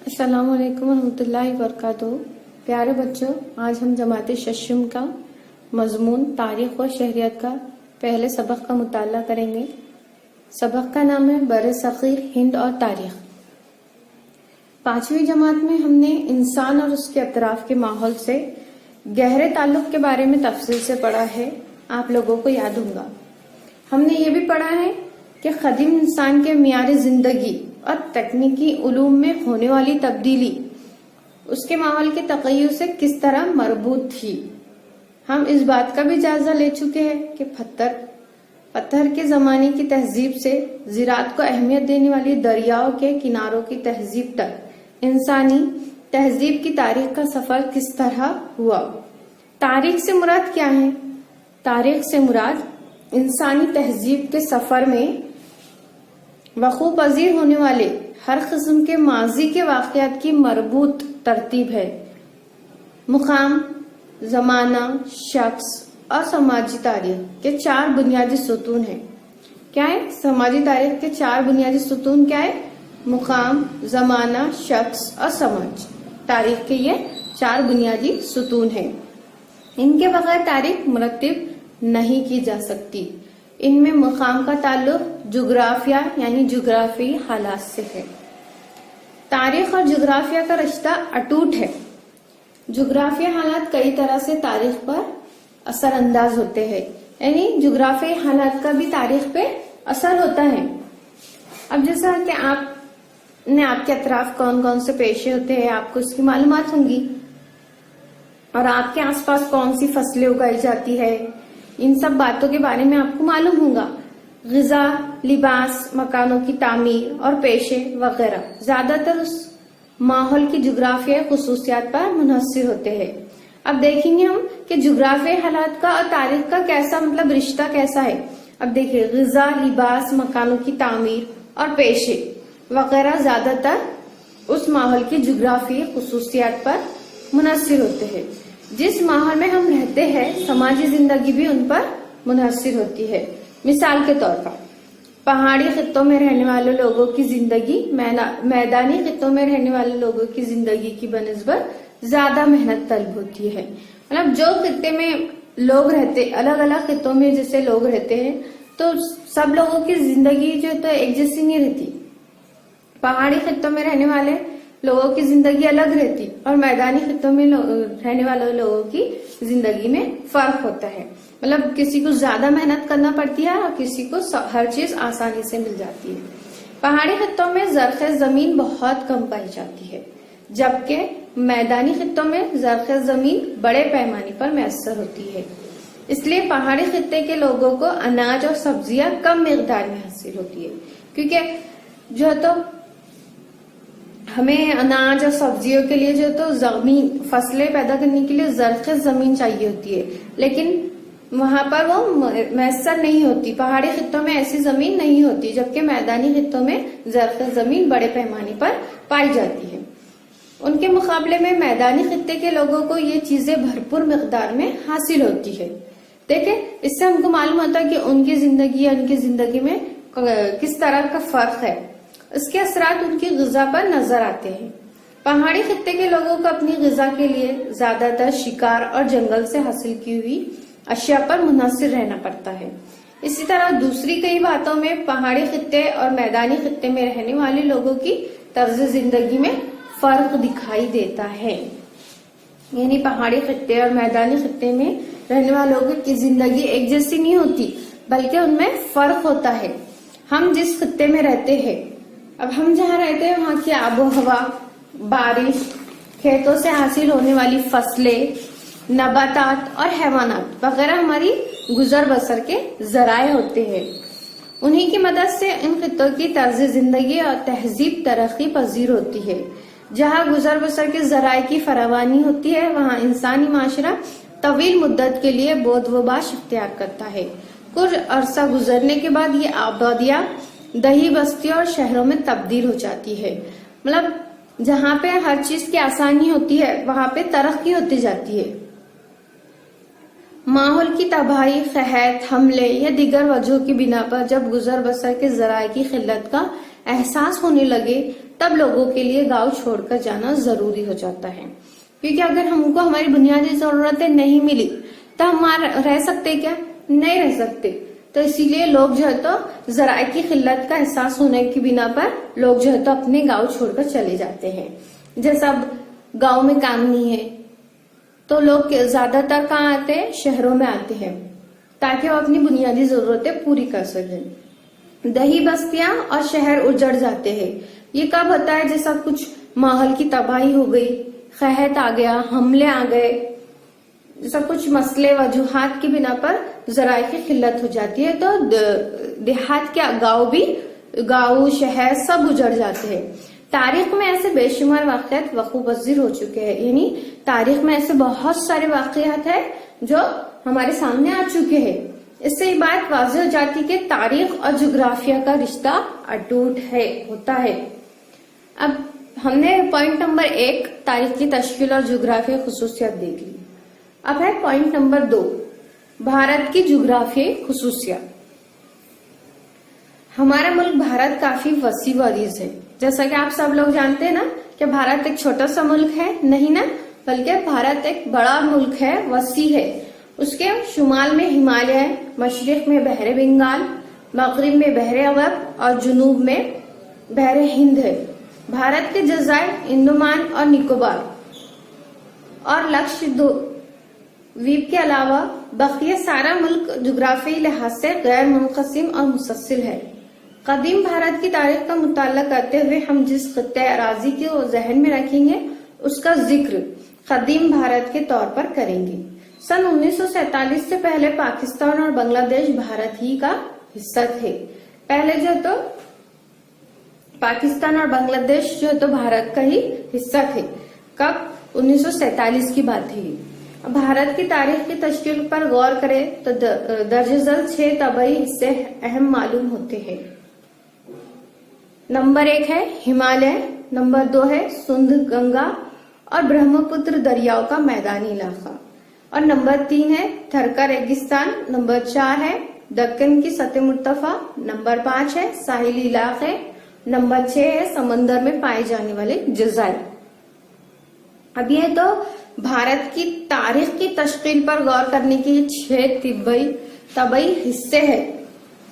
السلام علیکم ورحمۃ اللہ وبرکاتہ۔ پیارے بچوں، آج ہم جماعت ششم کا مضمون تاریخ و شہریت کا پہلے سبق کا مطالعہ کریں گے۔ سبق کا نام ہے بر صغیر ہند اور تاریخ۔ 5ویں جماعت میں ہم نے انسان اور اس کے اطراف کے ماحول سے گہرے تعلق کے بارے میں تفصیل سے پڑھا ہے، آپ لوگوں کو یاد ہوگا۔ ہم نے یہ بھی پڑھا ہے کہ قدیم انسان کے معیار زندگی اور تکنیکی علوم میں ہونے والی تبدیلی اس کے ماحول کے تغیر سے کس طرح مربوط تھی۔ ہم اس بات کا بھی جائزہ لے چکے ہیں کہ پتھر کے زمانے کی تہذیب سے زراعت کو اہمیت دینے والی دریاؤں کے کناروں کی تہذیب تک انسانی تہذیب کی تاریخ کا سفر کس طرح ہوا۔ تاریخ سے مراد کیا ہے؟ تاریخ سے مراد انسانی تہذیب کے سفر میں وقوع پذیر ہونے والے ہر قسم کے ماضی کے واقعات کی مربوط ترتیب ہے۔ مقام، زمانہ، شخص اور سماجی تاریخ کے 4 بنیادی ستون ہیں۔ کیا ہے؟ سماجی تاریخ کے 4 بنیادی ستون کیا ہے؟ مقام، زمانہ، شخص اور سماج تاریخ کے یہ 4 بنیادی ستون ہیں۔ ان کے بغیر تاریخ مرتب نہیں کی جا سکتی۔ ان میں مقام کا تعلق جغرافیہ یعنی جغرافی حالات سے ہے۔ تاریخ اور جغرافیہ کا رشتہ اٹوٹ ہے۔ جغرافیہ حالات کئی طرح سے تاریخ پر اثر انداز ہوتے ہیں، یعنی جغرافی حالات کا بھی تاریخ پہ اثر ہوتا ہے۔ اب جیسا کہ آپ کے اطراف کون کون سے پیشے ہوتے ہیں، آپ کو اس کی معلومات ہوں گی، اور آپ کے آس پاس کون سی فصلیں اگائی جاتی ہے، ان سب باتوں کے بارے میں آپ کو معلوم ہوگا۔ غذا، لباس، مکانوں کی تعمیر اور پیشے وغیرہ زیادہ تر اس ماحول کی جغرافیائی خصوصیات پر منحصر ہوتے ہیں۔ اب دیکھیں گے ہم کہ جغرافیائی حالات کا اور تاریخ کا کیسا رشتہ کیسا ہے۔ اب دیکھیے، غذا، لباس، مکانوں کی تعمیر اور پیشے وغیرہ زیادہ تر اس ماحول کی جغرافیائی خصوصیات پر منحصر ہوتے ہیں۔ جس ماحول میں ہم رہتے ہیں، سماجی زندگی بھی ان پر منحصر ہوتی ہے۔ مثال کے طور پر پہاڑی خطوں میں رہنے والے لوگوں کی زندگی میدانی خطوں میں رہنے والے لوگوں کی زندگی کی بنسبت زیادہ محنت طلب ہوتی ہے۔ مطلب جو خطے میں لوگ رہتے، الگ الگ خطوں میں جیسے لوگ رہتے ہیں، تو سب لوگوں کی زندگی جو تو ایک جیسی نہیں رہتی۔ پہاڑی خطوں میں رہنے والے لوگوں کی زندگی الگ رہتی اور میدانی خطوں میں رہنے والے لوگوں کی زندگی میں فرق ہوتا ہے۔ مطلب کسی کو زیادہ محنت کرنا پڑتی ہے اور کسی کو ہر چیز آسانی سے مل جاتی ہے۔ پہاڑی خطوں میں زرخیز زمین بہت کم پائی جاتی ہے، جبکہ میدانی خطوں میں زرخیز زمین بڑے پیمانے پر میسر ہوتی ہے۔ اس لیے پہاڑی خطے کے لوگوں کو اناج اور سبزیاں کم مقدار میں حاصل ہوتی ہے، کیونکہ جو تو ہمیں اناج اور سبزیوں کے لیے جو تو زمین فصلیں پیدا کرنے کے لیے زرخیز زمین چاہیے ہوتی ہے، لیکن وہاں پر وہ میسر نہیں ہوتی۔ پہاڑی خطوں میں ایسی زمین نہیں ہوتی، جبکہ میدانی خطوں میں زرخیز زمین بڑے پیمانے پر پائی جاتی ہے۔ ان کے مقابلے میں میدانی خطے کے لوگوں کو یہ چیزیں بھرپور مقدار میں حاصل ہوتی ہے۔ دیکھیں، اس سے ہم کو معلوم ہوتا ہے کہ ان کی زندگی میں کس طرح کا فرق ہے۔ اس کے اثرات ان کی غذا پر نظر آتے ہیں۔ پہاڑی خطے کے لوگوں کو اپنی غذا کے لیے زیادہ تر شکار اور جنگل سے حاصل کی ہوئی اشیاء پر منحصر رہنا پڑتا ہے۔ اسی طرح دوسری کئی باتوں میں پہاڑی خطے اور میدانی خطے میں رہنے والے لوگوں کی طرز زندگی میں فرق دکھائی دیتا ہے۔ یعنی پہاڑی خطے اور میدانی خطے میں رہنے والوں کی زندگی ایک جیسی نہیں ہوتی، بلکہ ان میں فرق ہوتا ہے۔ ہم جس خطے میں رہتے ہیں، اب ہم جہاں رہتے ہیں وہاں کی آب و ہوا، بارش، کھیتوں سے حاصل ہونے والی فصلیں، نباتات اور حیوانات وغیرہ ہماری گزر بسر کے ذرائع ہوتے ہیں۔ انہی کی مدد سے ان خطوں کی طرز زندگی اور تہذیب ترقی پذیر ہوتی ہے۔ جہاں گزر بسر کے ذرائع کی فراوانی ہوتی ہے، وہاں انسانی معاشرہ طویل مدت کے لیے بود و باش اختیار کرتا ہے۔ کچھ عرصہ گزرنے کے بعد یہ آبادیاں دیہی بستیوں اور شہروں میں تبدیل ہو جاتی ہے۔ مطلب جہاں پہ ہر چیز کی آسانی ہوتی ہے، وہاں پہ ترقی ہوتی جاتی ہے۔ ماحول کی تباہی، قحط، حملے یا دیگر وجہوں کی بنا پر جب گزر بسر کے ذرائع کی قلت کا احساس ہونے لگے، तब लोगों के लिए गांव छोड़कर जाना जरूरी हो जाता है, क्योंकि अगर हमको हमारी बुनियादी जरूरतें नहीं मिली तो हम रह सकते क्या? नहीं रह सकते। तो इसीलिए लोग जो है तो ज़राए की किल्लत का एहसास होने की बिना पर लोग जो है तो अपने गांव छोड़कर चले जाते हैं। जैसा अब गांव में काम नहीं है तो लोग ज्यादातर कहाँ आते हैं? शहरों में आते हैं, ताकि वो अपनी बुनियादी जरूरतें पूरी कर सकें। दही बस्तियां और शहर उजड़ जाते हैं। ये कब होता है? जैसा कुछ माहौल की तबाही हो गई, कहत आ गया, हमले आ गए, जैसा कुछ मसले वजूहात की बिना पर ज़राए की किल्लत हो जाती है, तो देहात के गांव शहर सब उजड़ जाते हैं। तारीख में ऐसे बेशुमार वाक़यात वक़ू पज़ीर हो चुके हैं, यानी तारीख में ऐसे बहुत सारे वाक़यात हैं जो हमारे सामने आ चुके हैं। इससे ये बात वाज़ेह हो जाती है कि तारीख और जोग्राफिया का रिश्ता अटूट होता है। अब हमने पॉइंट नंबर 1 तारीख की तश्कील और जोग्राफिया खुसूसियत देख ली। अब है पॉइंट नंबर 2 भारत की जोग्राफियाई खुसूसियत। हमारा मुल्क भारत काफी वसी व अरीज है। जैसा कि आप सब लोग जानते हैं ना कि भारत एक छोटा सा मुल्क है, नहीं ना, बल्कि भारत एक बड़ा मुल्क है, वसी है। उसके शुमाल में हिमालय है, मशरिक में बहरे बंगाल, मगरिब में बहरे अरब और जुनूब में बहरे हिंद है। भारत के जज़ायर अंडमान और निकोबार और लक्षद्वीप के अलावा बकिया सारा मुल्क जोग्राफियाई लिहाज से गैर मुनक़सिम और मुसलसल है। कदीम भारत की तारीख का मुताला करते हुए हम जिस खित्ते अराजी को जहन में रखेंगे उसका जिक्र कदीम भारत के तौर पर करेंगे। सन 1947 से पहले पाकिस्तान और बांग्लादेश भारत ही का हिस्सा थे। पहले जो तो पाकिस्तान और बांग्लादेश जो तो भारत का ही हिस्सा थे। कब? 1947 की बात है। भारत की तारीख की तश्कील पर गौर करें तो दर्जल 6 तबाई हिस्से अहम मालूम होते हैं। नंबर 1 है हिमालय, नंबर 2 है सिंध, गंगा और ब्रह्मपुत्र दरियाओं का मैदानी इलाका, और नंबर 3 है थरका रेगिस्तान, नंबर 4 है दक्कन की सतह मुर्तफा, नंबर 5 है साहिली इलाके, नंबर 6 है समंदर में पाए जाने वाले जज़ायर। अब ये तो भारत की तारीख की तश्कील पर गौर करने के 6 तबाई हिस्से हैं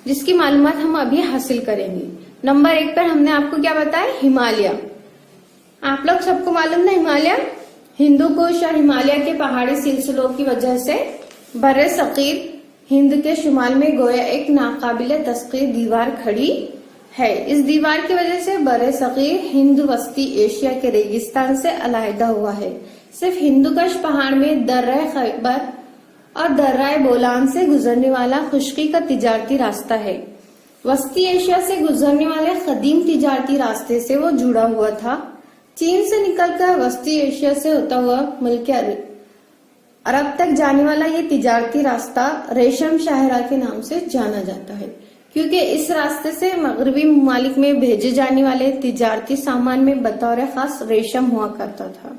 जिसकी मालूमात हम अभी हासिल करेंगे। नंबर 1 पर हमने आपको क्या बताया? हिमालय। आप लोग सबको मालूम ना, हिमालय हिंदू कुश और हिमालय के पहाड़ी सिलसिलों की वजह से बर्रे सगीर हिंद के शुमाल में गोया एक नाकाबिले तस्कीर दीवार खड़ी है। इस दीवार की वजह से बर्रे सगीर हिंद वस्ती एशिया के रेगिस्तान से अलहदा हुआ है। सिर्फ हिंदुकश पहाड़ में दर्रा खैबर और दर्रा बोलान से गुजरने वाला खुश्की का तिजारती रास्ता है। वस्ती एशिया से गुजरने वाले कदीम तिजारती रास्ते से वो जुड़ा हुआ था। चीन से निकलकर वस्ती एशिया से होता हुआ मुल्क अरब तक जाने वाला ये तिजारती रास्ता रेशम शाहरा के नाम से जाना जाता है, क्योंकि इस रास्ते से मगरबी ममालिक में भेजे जाने वाले तिजारती सामान में बतौर खास रेशम हुआ करता था।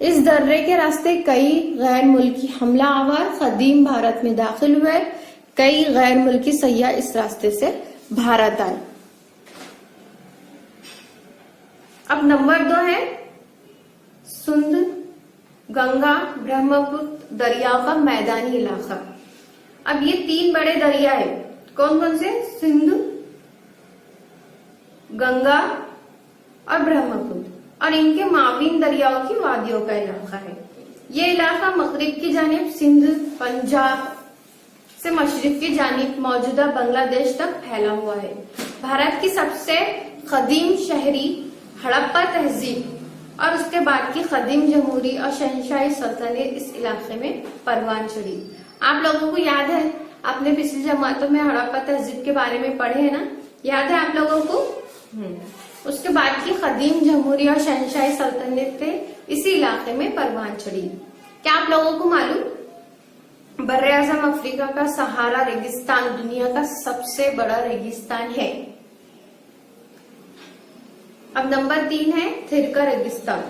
इस दर्रे के रास्ते कई गैर मुल्की हमला आवर कदीम भारत में दाखिल हुए। कई गैर मुल्की सयाह इस रास्ते से भारत आए। अब नंबर 2 है सिंध, गंगा, ब्रह्मपुत्र दरियाओं का मैदानी इलाका। अब ये 3 बड़े दरिया है। कौन कौन से? सिंध, गंगा और ब्रह्मपुत्र, और इनके मावीन दरियाओं की वादियों का इलाका है। ये इलाका मगरिब की जानिब सिंध, पंजाब से मशरिक की जानिब मौजूदा बांग्लादेश तक फैला हुआ है। भारत की सबसे कदीम शहरी हड़प्पा तहजीब और उसके बाद की कदीम जमहूरी और शहनशाही सल्तनत इस इलाके में परवान चढ़ी। आप लोगों को याद है, आपने पिछली जमातों में हड़प्पा तहजीब के बारे में पढ़े है ना? याद है आप लोगों को? उसके बाद की कदीम जमहूरी और शहनशाही सल्तनत इसी इलाके में परवान चढ़ी। क्या आप लोगों को मालूम, बर्रे आज़म अफ्रीका का सहारा रेगिस्तान दुनिया का सबसे बड़ा रेगिस्तान है। अब नंबर 3 है थरका रेगिस्तान।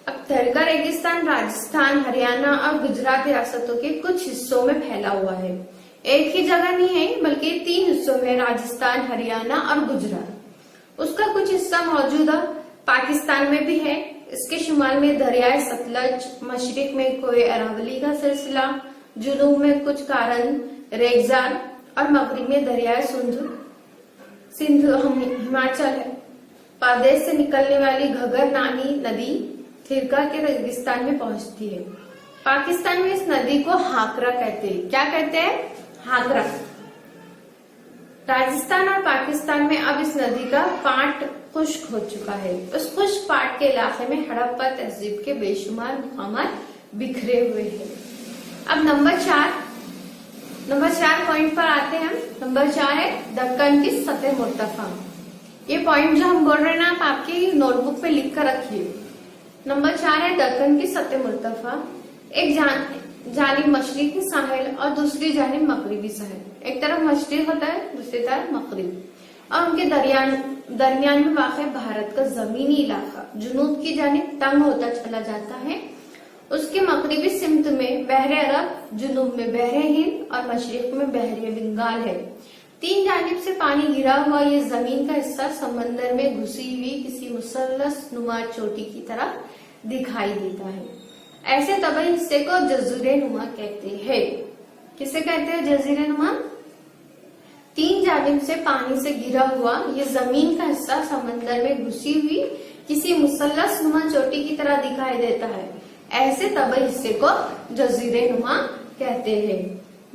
अब थरका रेगिस्तान राजस्थान, हरियाणा और गुजरात रियासतों के कुछ हिस्सों में फैला हुआ है। एक ही जगह नहीं है, बल्कि 3 हिस्सों में, राजस्थान, हरियाणा और गुजरात। उसका कुछ हिस्सा मौजूदा पाकिस्तान में भी है। इसके शुमाल में दरियाए सतलज, मशरिक में कोई अरावली का सिलसिला, जुनूब में कुछ कारण रेगजान और मगरिब में दरियाए सिंध हिमाचल है। प्रदेश से निकलने वाली घगर नानी नदी थिरका के रेगिस्तान में पहुंचती है। पाकिस्तान में इस नदी को हाकरा कहते हैं। क्या कहते हैं? हाकरा। राजस्थान और पाकिस्तान में अब इस नदी का पाट खुश्क हो चुका है। उस खुश्क पाट के इलाके में हड़प्पा तहजीब के बेशुमार मकामात बिखरे हुए हैं। अब नंबर चार पॉइंट पर आते हैं हम। नंबर 4 है दक्कन की सतह मुर्तफा। ये पॉइंट जो हम बोल रहे हैं ना, आप आपकी नोटबुक पे लिख कर रखिए। नंबर 4 है दक्कन की सतह मुर्तफा। एक जानिब मशरिकी साहिल और दूसरी जानिब मगरिबी साहिल। एक तरफ मशरिक होता है, दूसरी तरफ मगरिब, और उनके दरमियान में वाक़ भारत का जमीनी इलाका जुनूब की जानिब तंग होता चला जाता है। उसके मगरिबी सिमत में बहरे अरब, जुनूब में बहरे हिंद और मशरिक में बहरे बंगाल है। 3 जानिब से पानी गिरा हुआ ये जमीन का हिस्सा समंदर में घुसी हुई किसी मुसल्लस नुमा चोटी की तरह दिखाई देता है। ऐसे तबाही हिस्से को जज़ीरे नुमा कहते हैं। किसे कहते हैं? जज़ीरे नुमा। 3 जानिब से पानी से घिरा हुआ ये जमीन का हिस्सा समंदर में घुसी हुई किसी मुसल्लस नुमा चोटी की तरह दिखाई देता है। ऐसे तबाही हिस्से को जज़ीरे नुमा कहते हैं।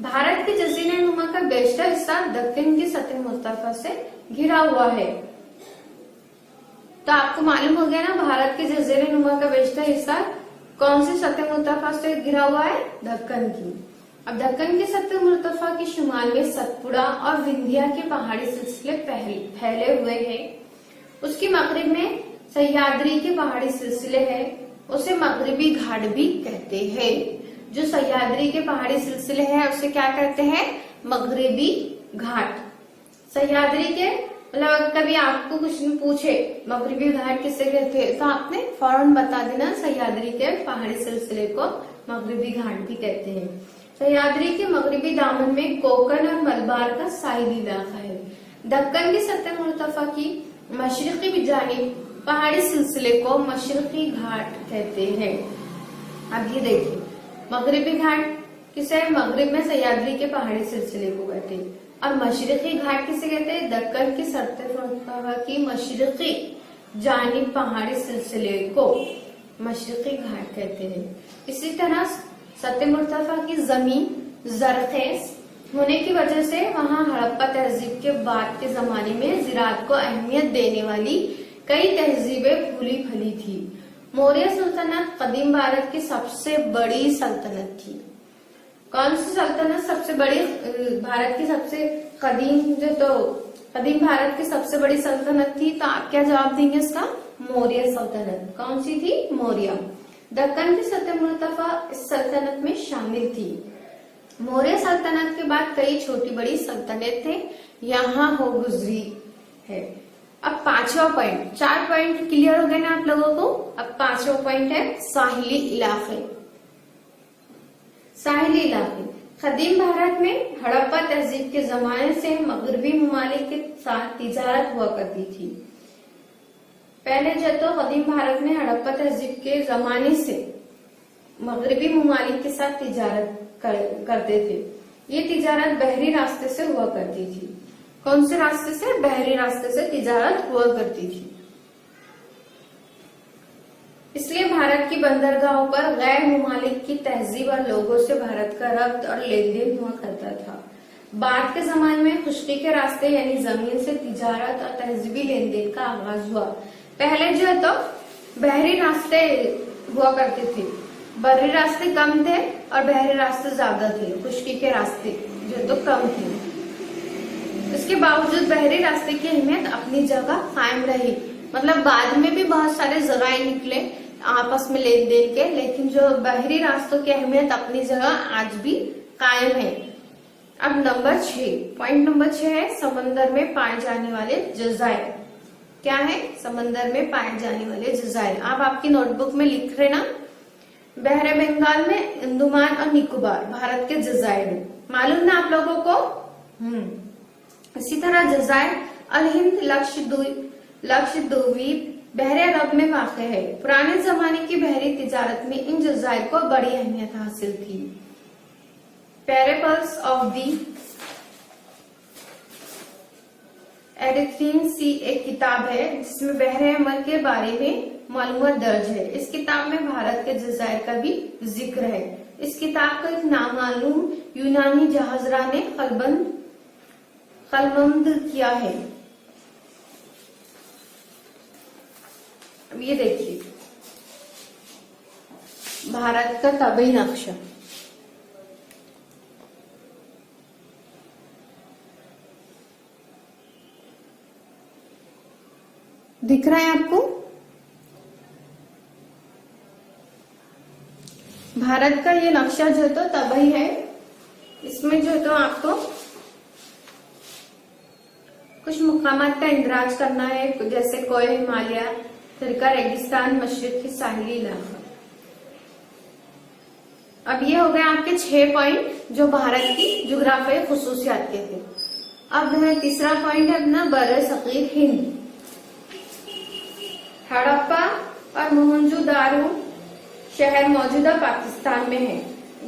भारत के जज़ीरे नुमा का बेशतर हिस्सा दक्कन की सतह मुर्तफा से घिरा हुआ है। तो आपको मालूम हो गया ना, भारत के जज़ीरे नुमा का बेशतर हिस्सा कौन सी सतह मुर्तफा से घिरा हुआ है? दक्कन की। अब दक्कन की सतह मुर्तफा के शुमाल में सतपुड़ा और विंध्या के पहाड़ी सिलसिले फैले हुए हैं। उसकी मगरिब में सह्याद्री के पहाड़ी सिलसिले हैं। उसे मगरिबी घाट भी कहते हैं। जो सह्याद्री के पहाड़ी सिलसिले हैं उसे क्या कहते हैं? मगरिबी घाट। सह्याद्री के मतलब कभी आपको कुछ भी पूछे मगरिबी घाट किसे कहते हैं तो आपने फौरन बता देना सह्याद्री के पहाड़ी सिलसिले को मगरिबी घाट भी कहते हैं। सह्याद्री के मगरिबी दामन में कोकन और मलबार का साहिली इलाका है। दक्कन की सतह मुर्तफा की मशरिकी जानिब पहाड़ी सिलसिले को मशरिकी घाट कहते हैं। अब ये देखिए, मगरिबी घाट किसे? मगरिब में सह्याद्री के पहाड़ी सिलसिले को कहते हैं। और मशरिकी घाट किसे कहते हैं? दक्कन की सतह मुर्तफा की मशरिकी जानिब पहाड़ी सिलसिले को मशरिकी घाट कहते हैं। इसी तरह सतह मुर्तफा की जमीन जरखेज होने की वजह से वहाँ हड़प्पा तहजीब के बाद के जमाने में ज़राअत को अहमियत देने वाली कई तहजीबें फूली फली थी। मौर्य सल्तनत कदीम भारत की सबसे बड़ी सल्तनत थी। कौन सी सल्तनत सबसे बड़ी? भारत की सबसे कदीम भारत की सबसे बड़ी सल्तनत थी। तो आप क्या जवाब देंगे इसका? मौर्य सल्तनत। कौन सी थी? मौर्य। दक्कन की सतह मुर्तफा इस सल्तनत में शामिल थी। मौर्य सल्तनत के बाद कई छोटी बड़ी सल्तनत थे यहाँ हो गुजरी है। अब 5वां पॉइंट, 4 पॉइंट क्लियर हो गए ना आप लोगों को। अब 5वां पॉइंट है साहिली इलाके। साहिली इलाके कदीम भारत में हड़प्पा तहजीब के जमाने से मगरबी ममालिक के साथ तिजारत हुआ करती थी। पहले जो तो कदीम भारत में हड़प्पा तहजीब के जमाने से मगरबी ममालिक के साथ तिजारत करते थे। ये तिजारत बहरी रास्ते से हुआ करती थी। कौन से रास्ते से? बहरी रास्ते से तिजारत हुआ करती थी। इसलिए भारत की बंदरगाहों पर गैर ममालिक की तहजीब और लोगों से भारत का रब्त और लेन देन हुआ करता था। बाद के जमाने में खुश्की के रास्ते यानी जमीन से तिजारत और तहजीबी लेन देन का आगाज हुआ। पहले जो है तो बहरी रास्ते हुआ करते थे, बर्री रास्ते कम थे और बहरी रास्ते ज्यादा थे। खुश्की के रास्ते जो तो कम थे। इसके बावजूद बहरी रास्ते की अहमियत अपनी जगह कायम रही। मतलब बाद में भी बहुत सारे जराए निकले आपस में लेन देन के, लेकिन जो बहरी रास्तों की अहमियत अपनी जगह आज भी कायम है। अब नंबर 6, पॉइंट नंबर 6 है समंदर में पाए जाने वाले जज़ायर। क्या है? समंदर में पाए जाने वाले जज़ायर। आप आपकी नोटबुक में लिख रहे ना, बहरे बंगाल में अंडमान और निकोबार भारत के जज़ायर है। मालूम ना आप लोगों को? इसी तरह जज़ायर अल हिंद, लक्षद्वीप, बहर अरब में वाक़ है। पुराने जमाने की बहरी तिजारत में इन जज़ायर को बड़ी अहमियत हासिल थी। पैराबल्स ऑफ दी एरिथ्रियन सी एक किताब है जिसमें बहर अहमर के बारे में मालूमात दर्ज है। इस किताब में भारत के जज़ायर का भी जिक्र है। इस किताब को एक नामालूम यूनानी जहाजरा ने कलमबंद किया है। अब ये देखिए भारत का तबई नक्शा। दिख रहा है आपको? भारत का ये नक्शा जो तो तबई है। इसमें जो तो आपको कुछ मकामात का इंदराज करना है, जैसे कोय हिमालय, तिरका रेगिस्तान, मशरिक की साहिली इलाका। अब ये हो गए आपके 6 पॉइंट जो भारत की जुग्राफियाई खुसूसियात के थे। अब है तीसरा पॉइंट है अपना बर्र सगीर हिंद। हड़प्पा और मोहनजोदारो शहर मौजूदा पाकिस्तान में है।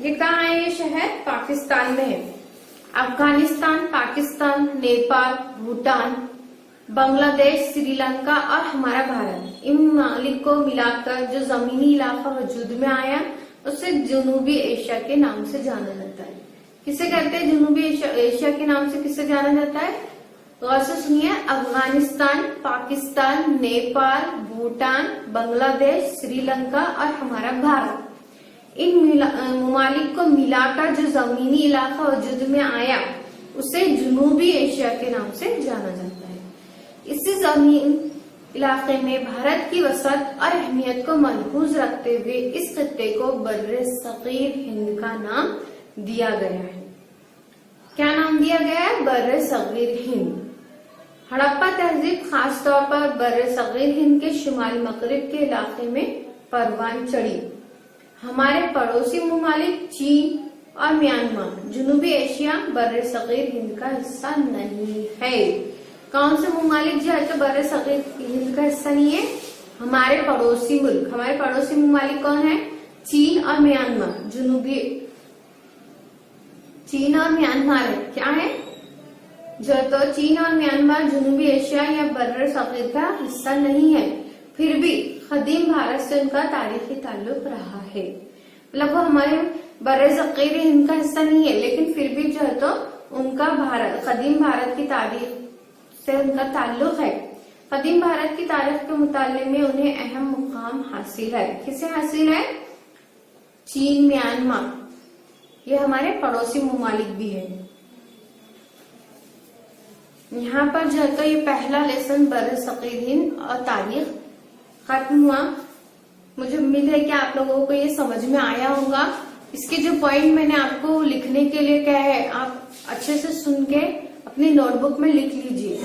ये कहाँ है? ये शहर पाकिस्तान में है। अफगानिस्तान, पाकिस्तान, नेपाल, भूटान, बांग्लादेश, श्रीलंका और हमारा भारत, इन ममालिक को मिलाकर जो जमीनी इलाका वजूद में आया उसे जनूबी एशिया के नाम से जाना जाता है। किसे कहते हैं जनूबी एशिया के नाम से? किसे जाना जाता है? गौर से सुनिए, अफगानिस्तान, पाकिस्तान, नेपाल, भूटान, बांग्लादेश, श्रीलंका और हमारा भारत, इन ममालिक को मिलाकर जो जमीनी इलाका वजूद में आया उसे जनूबी एशिया के नाम से जाना जाता है। इसी जमीन इलाके में भारत की वसअत और अहमियत को मलहूज रखते हुए इस खित्ते को बर्र सगीर हिंद का नाम दिया गया है। क्या नाम दिया गया है? बर्र सगीर हिंद। हड़प्पा तहजीब खास तौर पर बर्र सगीर हिंद के शुमाल मगरिब के इलाके में परवान चढ़ी। हमारे पड़ोसी ममालिक चीन और म्यांमार जनूबी एशिया बर्र सगीर हिंद का हिस्सा नहीं है। कौन से ममालिक जो है तो बर्र सगीर हिंद का हिस्सा नहीं है? हमारे पड़ोसी मुल्क, हमारे पड़ोसी ममालिक कौन है? चीन और म्यांमार। जनूबी चीन और म्यांमार है। क्या है? जो तो चीन और म्यांमार जनूबी एशिया या बर्र सगीर का हिस्सा नहीं है, फिर भी कदीम भारत से उनका तारीखी ताल्लुक रहा है। मतलब वो हमारे बर्र सगीर हिंद का हिस्सा नहीं है, लेकिन फिर भी जो है तो उनका कदीम भारत की तारीख से उनका ताल्लुक है। कदीम भारत की तारीख के मुताले में उन्हें अहम मुकाम हासिल है। किसे हासिल है? चीन, म्यांमार, ये हमारे पड़ोसी ममालिक भी है। यहाँ पर जो है तो ये पहला लेसन बर्र सगीर हिंद और तारीख खत्म हुआ। मुझे उम्मीद है कि आप लोगों को ये समझ में आया होगा। इसके जो पॉइंट मैंने आपको लिखने के लिए कहा है, आप अच्छे से सुन के अपनी नोटबुक में लिख लीजिए।